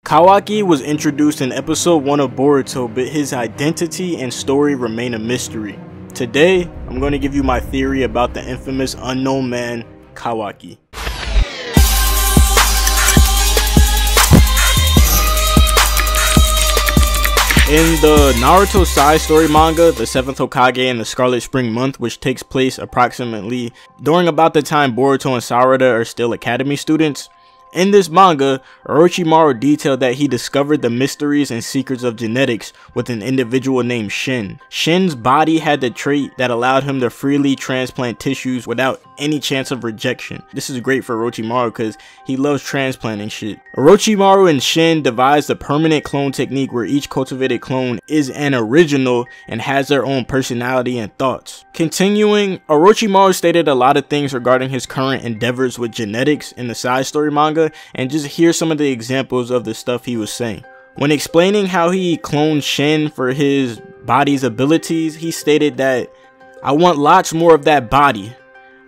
Kawaki was introduced in episode 1 of Boruto, but his identity and story remain a mystery. Today, I'm going to give you my theory about the infamous unknown man, Kawaki. In the Naruto side story manga, the 7th Hokage and the Scarlet Spring Month, which takes place approximately during about the time Boruto and Sarada are still academy students, in this manga, Orochimaru detailed that he discovered the mysteries and secrets of genetics with an individual named Shin. Shin's body had the trait that allowed him to freely transplant tissues without any chance of rejection. This is great for Orochimaru because he loves transplanting shit. Orochimaru and Shin devised a permanent clone technique where each cultivated clone is an original and has their own personality and thoughts. Continuing, Orochimaru stated a lot of things regarding his current endeavors with genetics in the side story manga, and just hear some of the examples of the stuff he was saying. When explaining how he cloned Shin for his body's abilities, he stated that, "I want lots more of that body.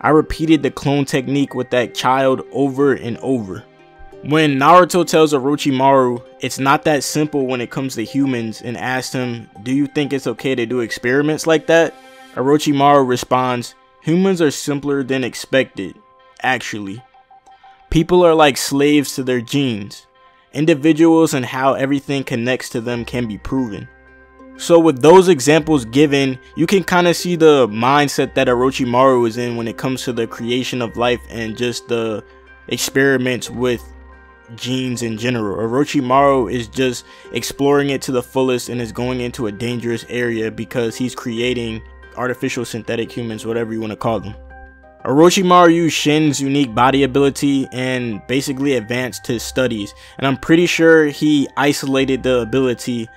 I repeated the clone technique with that child over and over." When Naruto tells Orochimaru it's not that simple when it comes to humans and asks him, "Do you think it's okay to do experiments like that?" Orochimaru responds, "Humans are simpler than expected, actually. People are like slaves to their genes. Individuals and how everything connects to them can be proven." So with those examples given, you can kind of see the mindset that Orochimaru is in when it comes to the creation of life and just the experiments with genes in general. Orochimaru is just exploring it to the fullest and is going into a dangerous area because he's creating artificial synthetic humans, whatever you want to call them. Orochimaru used Shin's unique body ability and basically advanced his studies, and I'm pretty sure he isolated the ability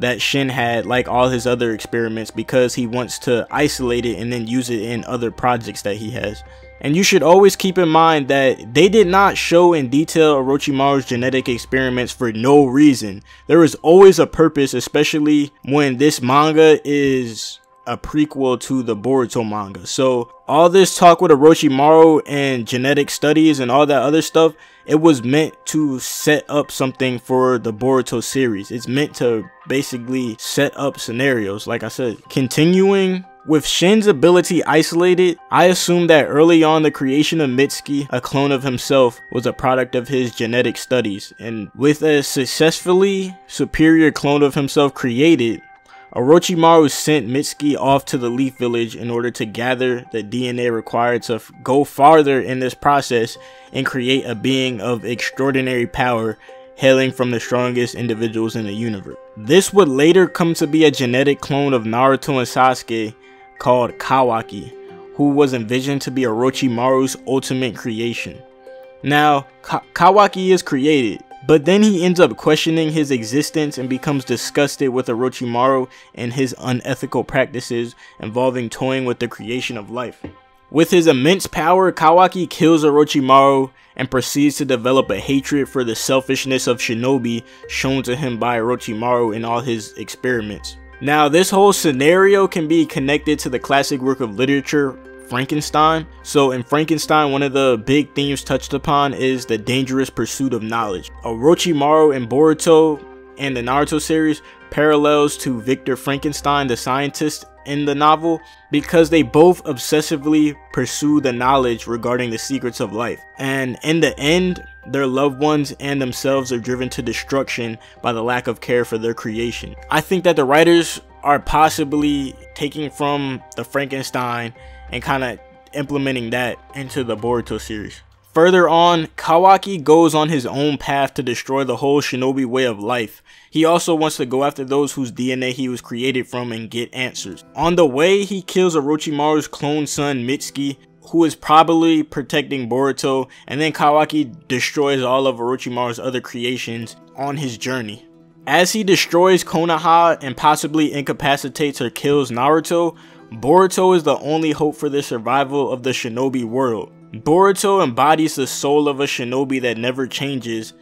that Shin had like all his other experiments because he wants to isolate it and then use it in other projects that he has. And you should always keep in mind that they did not show in detail Orochimaru's genetic experiments for no reason. There is always a purpose, especially when this manga is a prequel to the Boruto manga. So all this talk with Orochimaru and genetic studies and all that other stuff, it was meant to set up something for the Boruto series. It's meant to basically set up scenarios, like I said. Continuing, with Shin's ability isolated, I assume that early on the creation of Mitsuki, a clone of himself, was a product of his genetic studies. And with a successfully superior clone of himself created, Orochimaru sent Mitsuki off to the Leaf Village in order to gather the DNA required to go farther in this process and create a being of extraordinary power hailing from the strongest individuals in the universe. This would later come to be a genetic clone of Naruto and Sasuke called Kawaki, who was envisioned to be Orochimaru's ultimate creation. Now, Kawaki is created, but then he ends up questioning his existence and becomes disgusted with Orochimaru and his unethical practices involving toying with the creation of life. With his immense power, Kawaki kills Orochimaru and proceeds to develop a hatred for the selfishness of shinobi shown to him by Orochimaru in all his experiments. Now, this whole scenario can be connected to the classic work of literature, Frankenstein. So in Frankenstein, one of the big themes touched upon is the dangerous pursuit of knowledge. Orochimaru and Boruto and the Naruto series parallels to Victor Frankenstein, the scientist in the novel, because they both obsessively pursue the knowledge regarding the secrets of life. And in the end, their loved ones and themselves are driven to destruction by the lack of care for their creation. I think that the writers are possibly taking from the Frankenstein and kind of implementing that into the Boruto series. Further on, Kawaki goes on his own path to destroy the whole shinobi way of life. He also wants to go after those whose DNA he was created from and get answers. On the way, he kills Orochimaru's clone son Mitsuki, who is probably protecting Boruto, and then Kawaki destroys all of Orochimaru's other creations on his journey. As he destroys Konoha and possibly incapacitates or kills Naruto, Boruto is the only hope for the survival of the shinobi world. Boruto embodies the soul of a shinobi that never changes,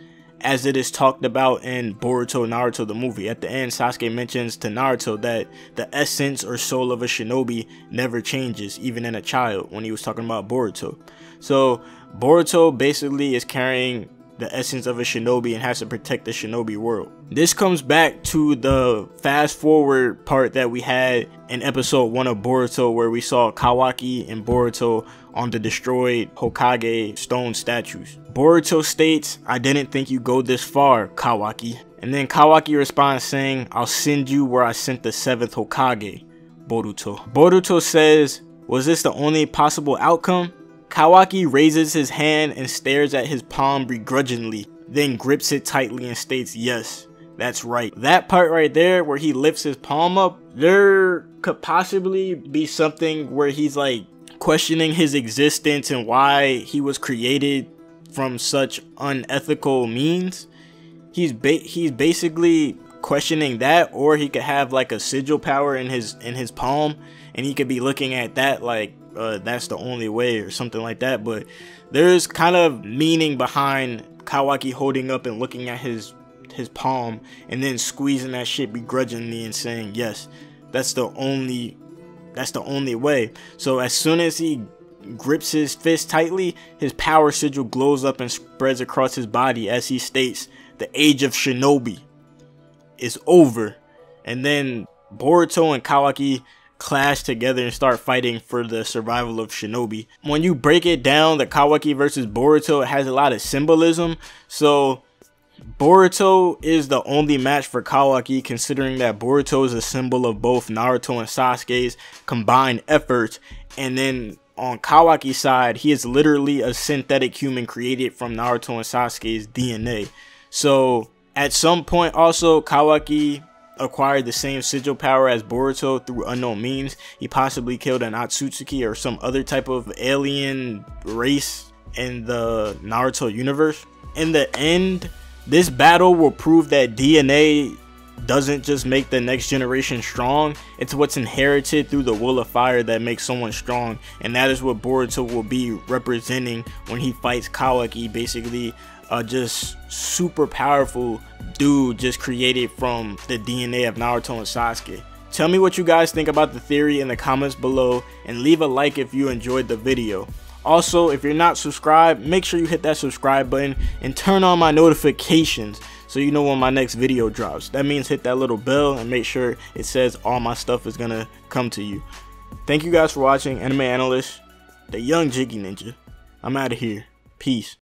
as it is talked about in Boruto Naruto the movie. At the end, Sasuke mentions to Naruto that the essence or soul of a shinobi never changes, even in a child, when he was talking about Boruto. So Boruto basically is carrying the essence of a shinobi and has to protect the shinobi world. This comes back to the fast forward part that we had in episode 1 of Boruto, where we saw Kawaki and Boruto on the destroyed Hokage stone statues. Boruto states, "I didn't think you'd go this far, Kawaki." And then Kawaki responds saying, "I'll send you where I sent the 7th Hokage, Boruto." Boruto says, "Was this the only possible outcome?" Kawaki raises his hand and stares at his palm begrudgingly, then grips it tightly and states, "Yes, that's right." That part right there where he lifts his palm up, there could possibly be something where he's like questioning his existence and why he was created from such unethical means. He's basically questioning that, or he could have like a sigil power in his palm, and he could be looking at that like that's the only way or something like that. But there's kind of meaning behind Kawaki holding up and looking at his palm and then squeezing that shit begrudgingly and saying, "Yes, that's the only way." So as soon as he grips his fist tightly, his power sigil glows up and spreads across his body as he states, "The age of shinobi is over." And then Boruto and Kawaki clash together and start fighting for the survival of shinobi. When you break it down, the Kawaki versus Boruto, it has a lot of symbolism. So Boruto is the only match for Kawaki, considering that Boruto is a symbol of both Naruto and Sasuke's combined efforts. And then on Kawaki's side, he is literally a synthetic human created from Naruto and Sasuke's DNA. So at some point also, Kawaki acquired the same sigil power as Boruto through unknown means. He possibly killed an Otsutsuki or some other type of alien race in the Naruto universe. In the end, this battle will prove that DNA doesn't just make the next generation strong, it's what's inherited through the will of fire that makes someone strong. And that is what Boruto will be representing when he fights Kawaki, basically just super powerful dude just created from the DNA of Naruto and Sasuke. Tell me what you guys think about the theory in the comments below, and leave a like if you enjoyed the video. Also, if you're not subscribed, make sure you hit that subscribe button and turn on my notifications so you know when my next video drops. That means hit that little bell and make sure it says all my stuff is gonna come to you. Thank you guys for watching. AnimeAnalyst, the young Jiggy Ninja. I'm out of here. Peace.